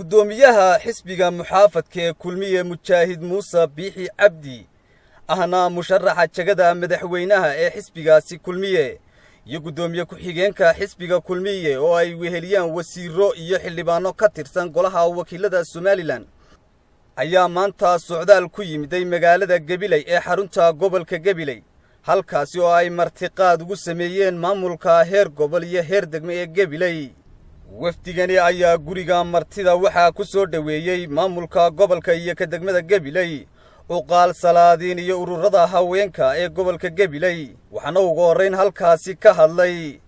gudoomiyaha xisbiga muxaafadka ee kulmiye mujaahid Muuse Biixi Cabdi ahna musharaxa jagada madaxweynaha ee xisbigaasi kulmiye iyo gudoomiye ku-xigeenka xisbiga kulmiye oo ay weheliyaan wasiiro iyo xildhibaano ka tirsan golaha wakiilada Somaliland ayaa maanta socdaal ku yimiday magaalada Gabiley ee xarunta gobolka Gabiley halkaasi oo ay martiqaad ugu sameeyeen maamulka heer gobol iyo heer degmo ee Gabiley wafdigani ayaa guriga martida waxa ku soo dhaweeyay maamulka gobolka iyo ka degmada Gabiley uqaal salaadiin iyo ururada haweenka ee gobolka Gabiley waxaana ugu horeyn halkaasi ka hadlay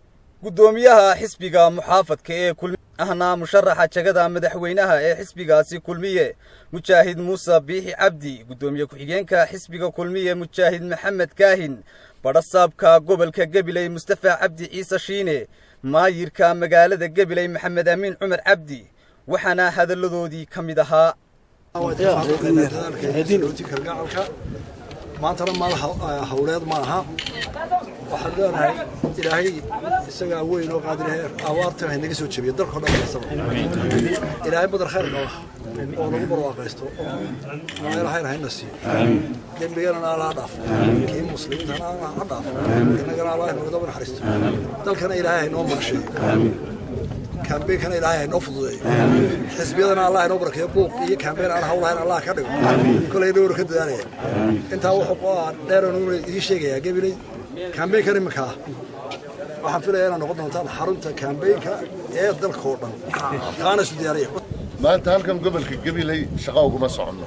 gudoomiyaha xisbiga muxaafadka ee kulmiye ahna musharaxa jagada madaxweynaha ee xisbigaasi kulmiye mujaahid Muuse Biixi Cabdi gudoomiye ku-xigeenka xisbiga kulmiye mujaahid Maxamed Kaahin barasaabka gobolka Gabiley Mustafa Cabdi Ciise Shiine maayirka magaalada Gabiley Maxamed Amiin Cumar Cabdi waxaana hadaladoodii kamid ahaa maantana ma hawleed ma aha waxaan leenahay ilaahay isaga weyn oo qaadir awaarta ay naga soo jebiyo dalka dhan ilaahay badar khayr qaba oo lagu barwaaqaysto oo ilaahay hayna siiyo dembigana Allah dhaaf kii muslimiintana Allah dhaaf inagana Allah inoo daba naxariisto dalkana ilaahay inoo maashay كامبين كان إلهي نفضي حسبينا الله نبرك يبوق كامبين على حولها الله كذب كل يدور كده عليه أنت هو حقوق دار نور يشيء يا قبلي كامبين كريم كا وحفلة أنا نقطة مثلا حرمت كامبين كا يدل خورنا أنا شو دياريه ما أنت هالكم قبل كقبلي شقاوكم مسعنا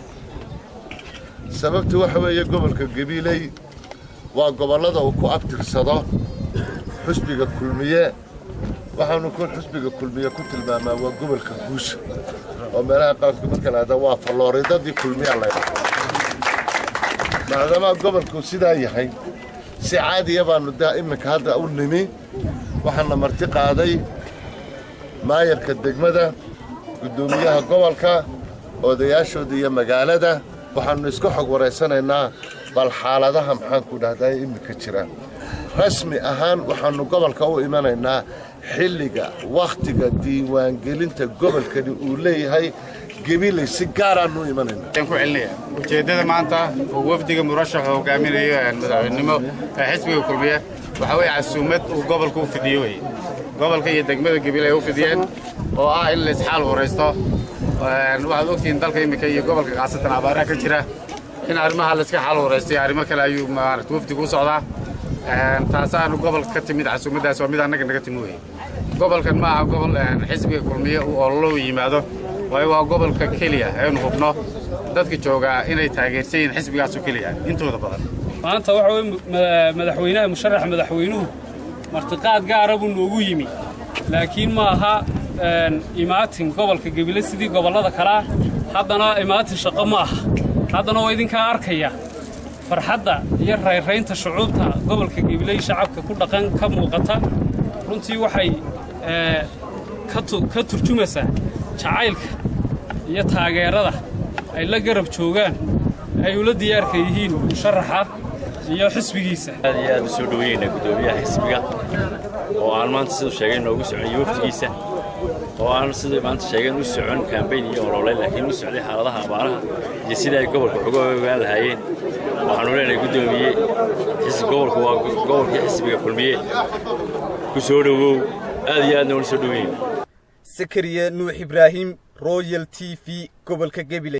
سببت وحوي قبل كقبلي وقبل هذا وكو أكتر صدا حسبي كلمية waxaanu ku xisbiga kulmiye ku tilmaamaa waa gobolka guusha oo meelaha qaadku marka la hada waa falooridadii kulmiye la maadaama gobolku sidaa yahay si caadi ah baanu daa'imanka hadda u nimi waxaana marti qaaday maayirka degmada gudoomiyaha gobolka odayaashooda iyo magaalada waxaanu isku xog wareysanaynaa bal xaaladaha maxaan ku dhahdaa iminka jira rasmi ahaan waxaanu gobolka u imanaynaa xilliga waqtiga diiwaan gelinta gobolkani uu leeyahay Gabiley si gaar ah u imanayna ku cilniya ujeedada maanta oo wafdiga murashaxa hogaaminayo madaxweynimo xisbiga kulmiye waxa way casuumad uu gobolku u fidiyay gobolka iyo degmada Gabiley u fidiyeen oo ah in la isxaal wareysto waxaad ogtiin dalka imika iyo gobolka qaasatan abaaraha ka jira in arrimaha la iska xaal wareystay arrimo kale ayuu maaragtay wafdigu socdaa taasaan gobolka ka timid casuumadaas oo mid anaga naga timooyay gobolkan ma aha gobol xisbiga kulmiye oo loo yimaado waa gobolka kaliya ee hubno dadka jooga inay taageersan xisbigaas kaliya intooda badan maanta waxa weey madaxweynaha musharaxa madaxweynuhu martiqaad gaar ah buu noogu yimi laakiin ma aha imaatin gobolka Gabiley sidii gobolada kale haddana imaatin shaqo ma aha haddana waa idinka arkaya farxadda iyo reereynta shucuubta gobolka Gabiley shacabka ku dhaqan ka muuqata runtii waxay ka turjumaysaa jacaylka iyo taageerada ay la garab joogaan ay ula diyaarka yihiin musharaxa iyo xisbigiisa aad iyo aad soo dhaweeyna gudoomiyaha xisbiga oo aan maanta sidoo sheegay noogu soconayo waftigiisa oo aan sidoo maanta sheegay u socon campaign iyo olole laakiin u socday xaaladaha abaaraha iyo sida ay gobolka uga ogaan lahaayeen waxaanu leenahay gudoomiye xisbiga gobolka waa gobolka xisbiga kulmiye ku soo dhawow aad iyo aad soo dhaweeyna Sakariya Nuux Ibrahim Royal TV gobolka Gabiley